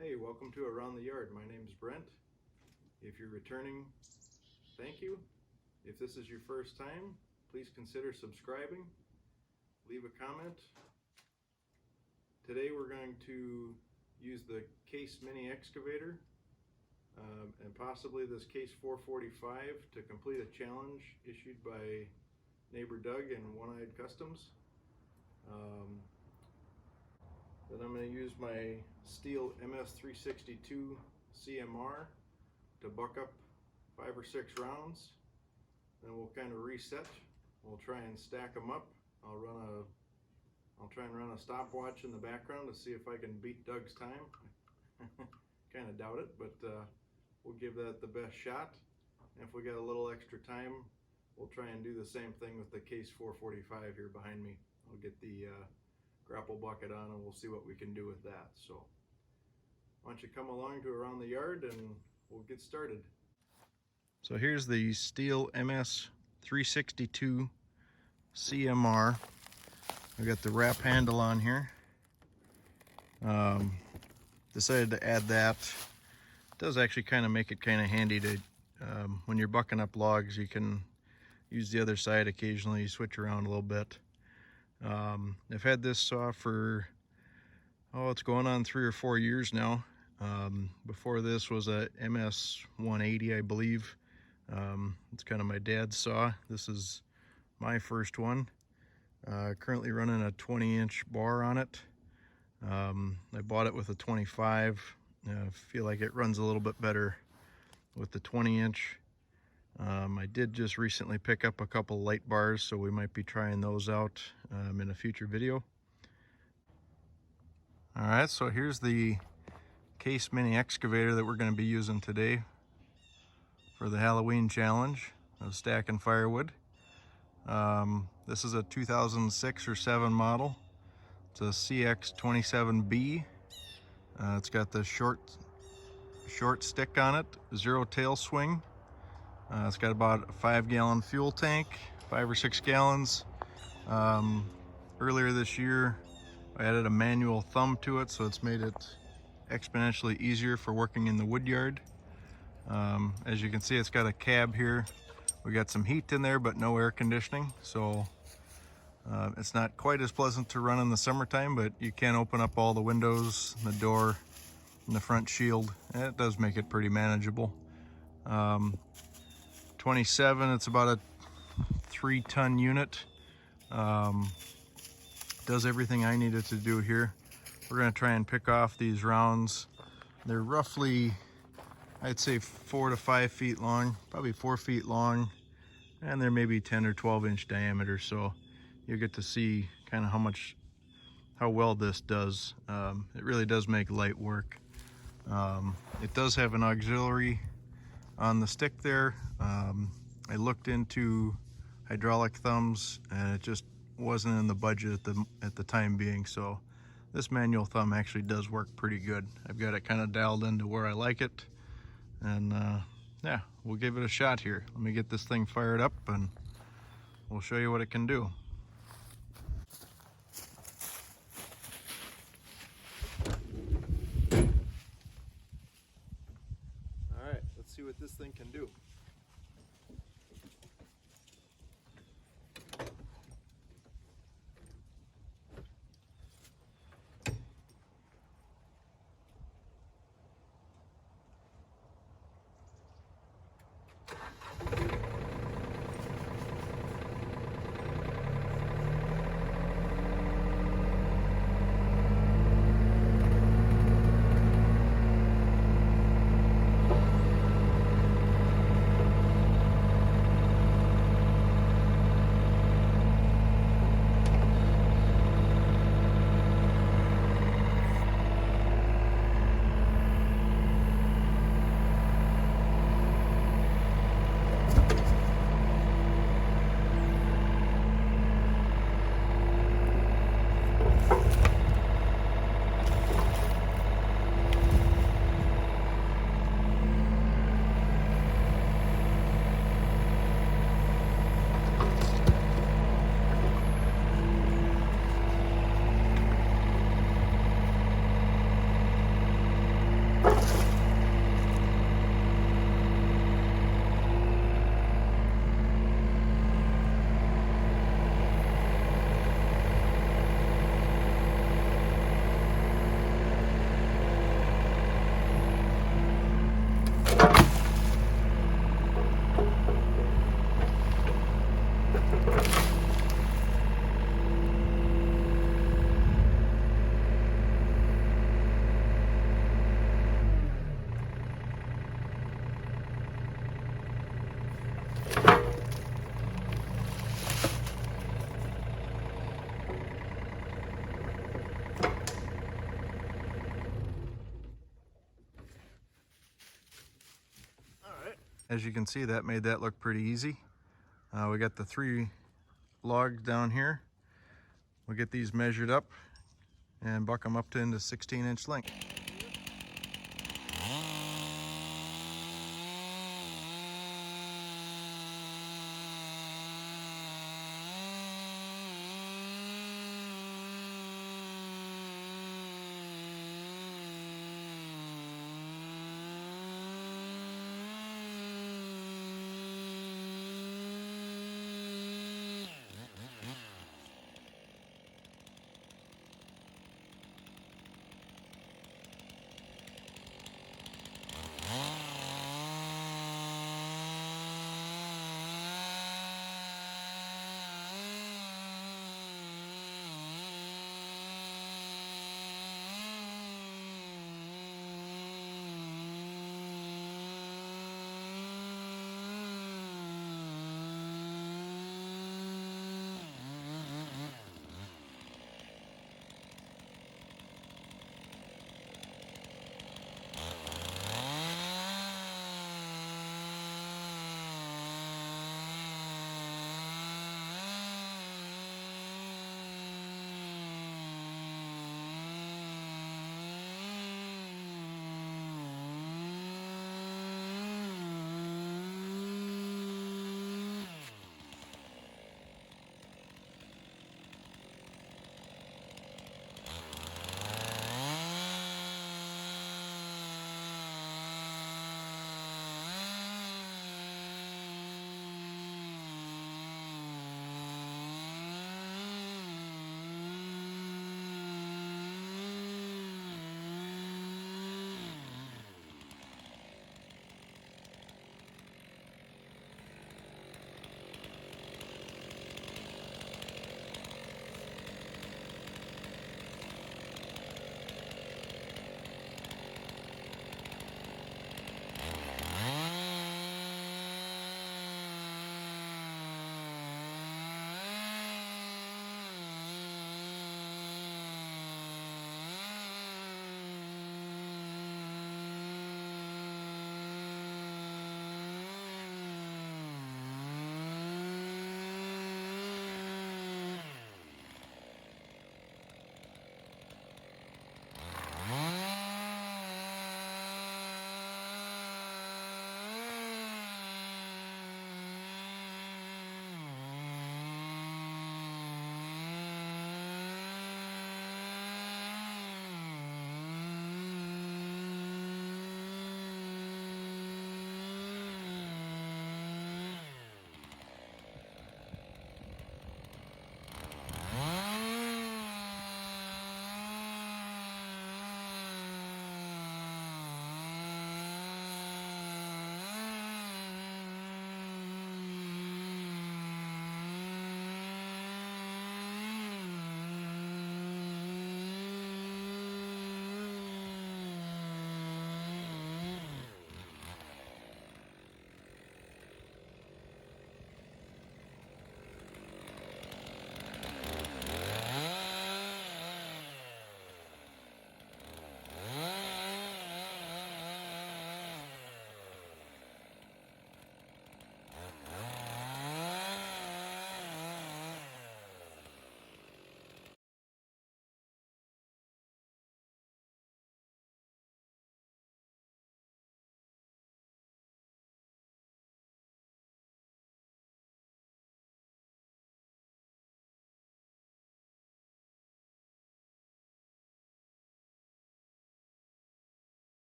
Hey, welcome to Around the Yard. My name is Brent. If you're returning, thank you. If this is your first time, please consider subscribing. Leave a comment. Today we're going to use the Case Mini Excavator and possibly this Case 445 to complete a challenge issued by neighbor Doug and One-Eyed Customs. Then I'm going to use my Stihl MS 362 CMR to buck up 5 or 6 rounds. Then we'll kind of reset. We'll try and stack them up. I'll try and run a stopwatch in the background to see if I can beat Doug's time. Kind of doubt it, but we'll give that the best shot. And if we got a little extra time, we'll try and do the same thing with the Case 445 here behind me. I'll get the grapple bucket on and we'll see what we can do with that. So why don't you come along to Around the Yard and we'll get started. So here's the Stihl MS 362 CMR. I got the wrap handle on here. Decided to add that. It does actually kind of make it kind of handy to when you're bucking up logs, you can use the other side occasionally, switch around a little bit. I've had this saw for, it's going on 3 or 4 years now. Before this was a MS 180, I believe. It's kind of my dad's saw. This is my first one. Currently running a 20-inch bar on it. I bought it with a 25. I feel like it runs a little bit better with the 20-inch. I did just recently pick up a couple light bars, so we might be trying those out in a future video. Alright, so here's the Case Mini Excavator that we're going to be using today for the Halloween challenge of stacking firewood. This is a 2006 or 7 model. It's a CX27B. It's got the short stick on it, 0 tail swing. It's got about a 5-gallon fuel tank, 5 or 6 gallons. Earlier this year, I added a manual thumb to it, so it's made it exponentially easier for working in the wood yard. As you can see, it's got a cab here. We got some heat in there, but no air conditioning, so it's not quite as pleasant to run in the summertime, but you can open up all the windows, the door, and the front shield, and it does make it pretty manageable. 27, it's about a 3-ton unit. Does everything I needed to do here. We're going to try and pick off these rounds. They're roughly, I'd say 4 to 5 feet long, probably 4 feet long, and they're maybe 10 or 12-inch diameter, so you'll get to see kind of how well this does. It really does make light work. It does have an auxiliary on the stick there. I looked into hydraulic thumbs and it just wasn't in the budget at the time being, so this manual thumb actually does work pretty good. I've got it kind of dialed into where I like it, and yeah, we'll give it a shot here. Let me get this thing fired up and we'll show you what it can do. Alright, let's see what this thing can do. As you can see, that made that look pretty easy. We got the 3 logs down here. We'll get these measured up and buck them up to into 16-inch length.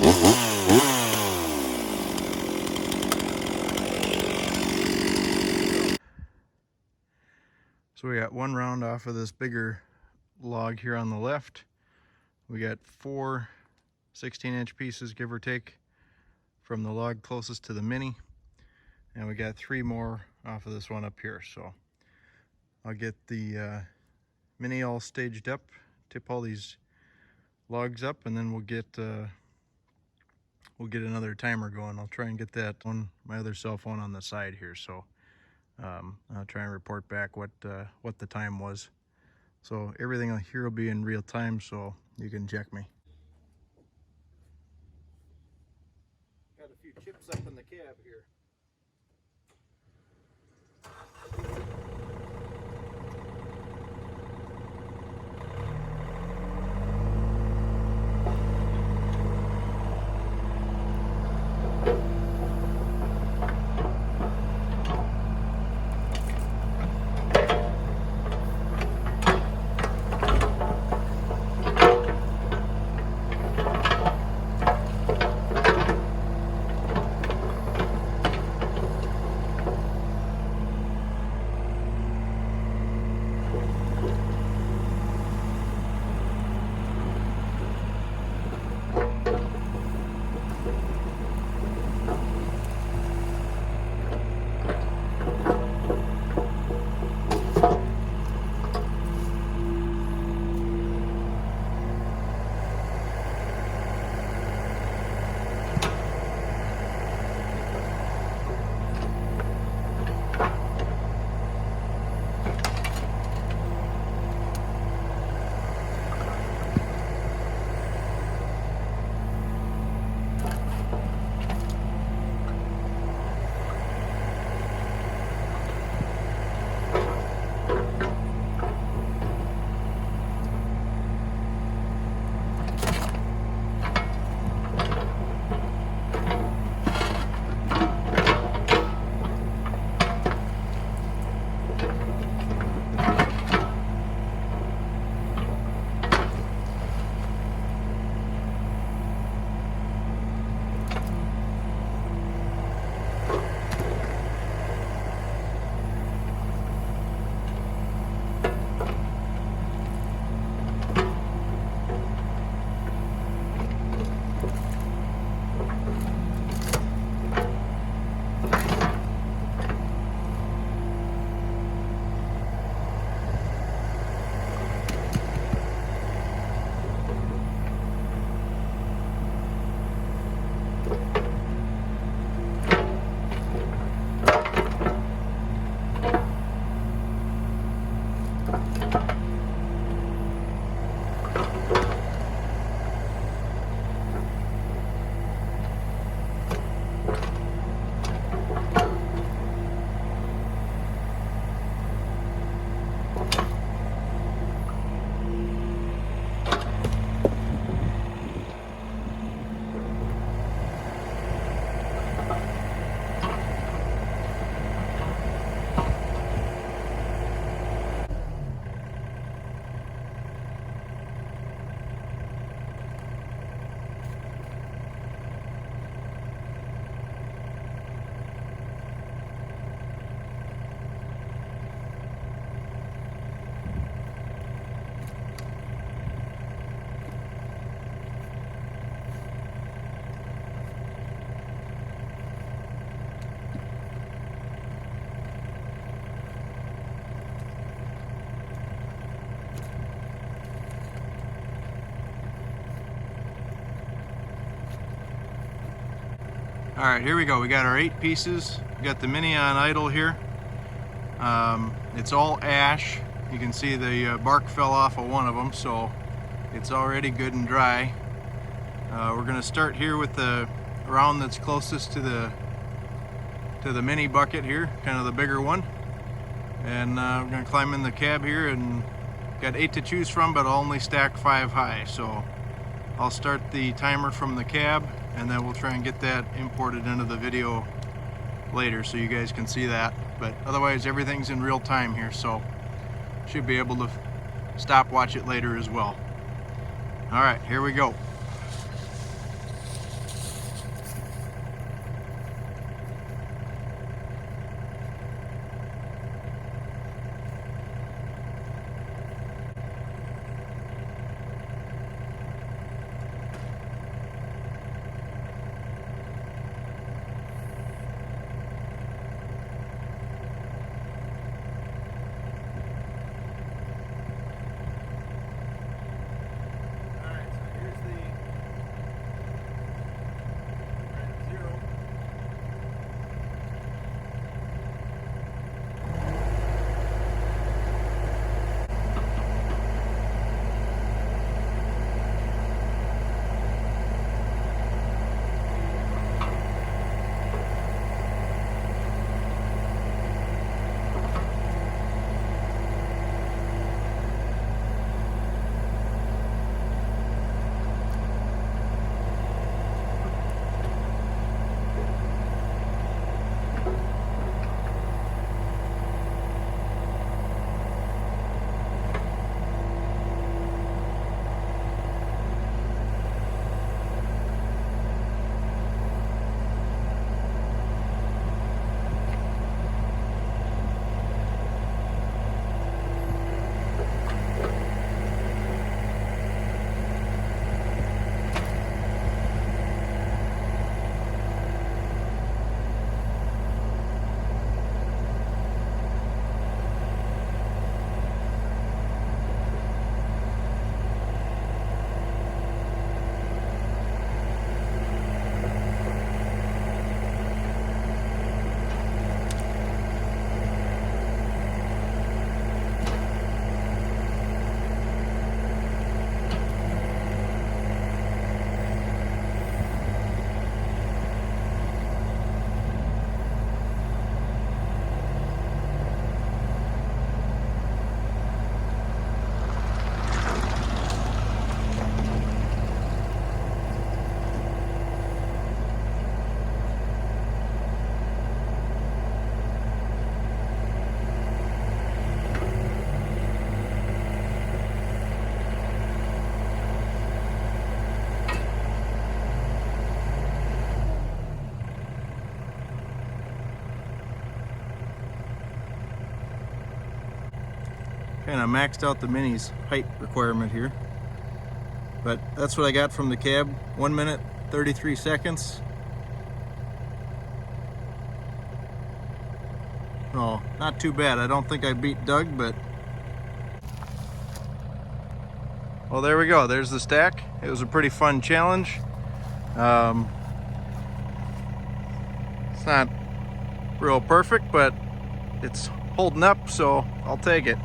So we got one round off of this bigger log here on the left. We got 4 16-inch pieces, give or take, from the log closest to the Mini. And we got 3 more off of this one up here. So I'll get the Mini all staged up, tip all these logs up, and then we'll get another timer going. I'll try and get that on my other cell phone on the side here. So I'll try and report back what the time was. So everything here will be in real time, so you can check me. Got a few chips up in the cab here. All right, here we go. We got our 8 pieces. We got the Mini on idle here. It's all ash. You can see the bark fell off of one of them, so it's already good and dry. We're going to start here with the round that's closest to the Mini bucket here, kind of the bigger one. And we're going to climb in the cab here, and got 8 to choose from, but I'll only stack 5 high. So I'll start the timer from the cab, and then we'll try and get that imported into the video later so you guys can see that. But otherwise everything's in real time here, so should be able to stop watch it later as well. All right, here we go. Kind of maxed out the Mini's height requirement here. But that's what I got from the cab. 1 minute, 33 seconds. Oh, not too bad. I don't think I beat Doug, but... Well, there we go. There's the stack. It was a pretty fun challenge. It's not real perfect, but it's holding up, so I'll take it.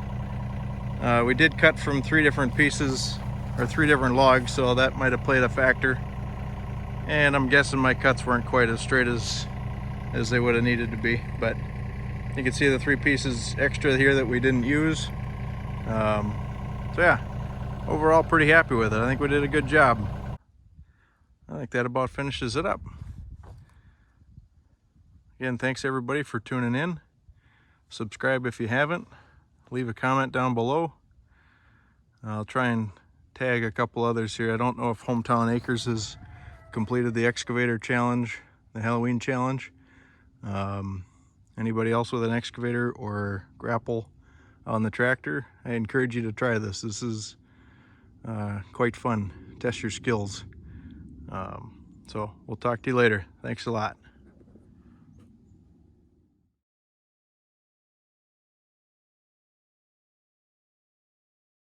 We did cut from 3 different pieces, or 3 different logs, so that might have played a factor. And I'm guessing my cuts weren't quite as straight as they would have needed to be, but you can see the 3 pieces extra here that we didn't use. So yeah, overall pretty happy with it. I think we did a good job. I think that about finishes it up. Again, thanks everybody for tuning in. Subscribe if you haven't. Leave a comment down below. I'll try and tag a couple others here. I don't know if Hometown Acres has completed the excavator challenge, the Halloween challenge. Anybody else with an excavator or grapple on the tractor, I encourage you to try this. This is quite fun. Test your skills. So we'll talk to you later. Thanks a lot.